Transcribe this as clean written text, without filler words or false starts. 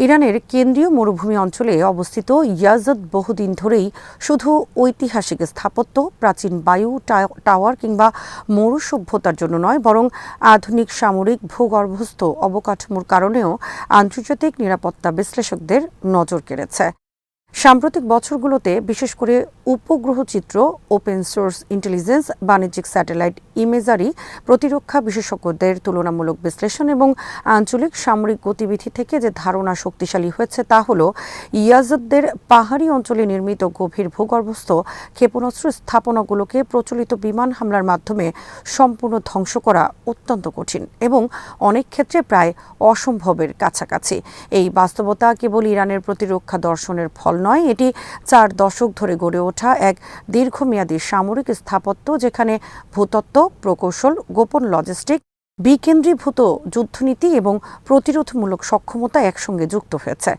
ইরানের কেন্দ্রীয় মরুভূমি অঞ্চলে অবস্থিত ইয়াজদ বহুদিন ধরেই শুধু ঐতিহাসিক স্থাপত্য, প্রাচীন বায়ু টাওয়ার কিংবা মরু সভ্যতার জন্য নয়, বরং আধুনিক সামরিক ভূগর্ভস্থ অবকাঠামোর কারণেও আন্তর্জাতিক নিরাপত্তা বিশ্লেষকদের নজর কেড়েছে। সাম্প্রতিক বছরগুলোতে বিশেষ করে উপগ্রহ চিত্র, ওপেন সোর্স ইন্টেলিজেন্স, বাণিজ্যিক স্যাটেলাইট ইমেজারি, প্রতিরক্ষা বিশেষজ্ঞদের তুলনামূলক বিশ্লেষণ এবং আঞ্চলিক সামরিক গতিবিধি থেকে যে ধারণা শক্তিশালী হয়েছে তা হল ইয়াজদের পাহাড়ি অঞ্চলে নির্মিত গভীর ভূগর্ভস্থ ক্ষেপণাস্ত্র স্থাপনাগুলোকে প্রচলিত বিমান হামলার মাধ্যমে সম্পূর্ণ ধ্বংস করা অত্যন্ত কঠিন এবং অনেক ক্ষেত্রে প্রায় অসম্ভবের কাছাকাছি। এই বাস্তবতা কেবল ইরানের প্রতিরক্ষা দর্শনের ফল নয়, এটি 4 দশক ধরে গড়ে ওঠা এক দীর্ঘমেয়াদী সামরিক স্থাপত্য, যেখানে ভূতত্ত্ব, প্রকৌশল, গোপন লজিস্টিক, বিকেন্দ্রীভূত যুদ্ধনীতি এবং প্রতিরোধমূলক সক্ষমতা একসঙ্গে যুক্ত হয়েছে।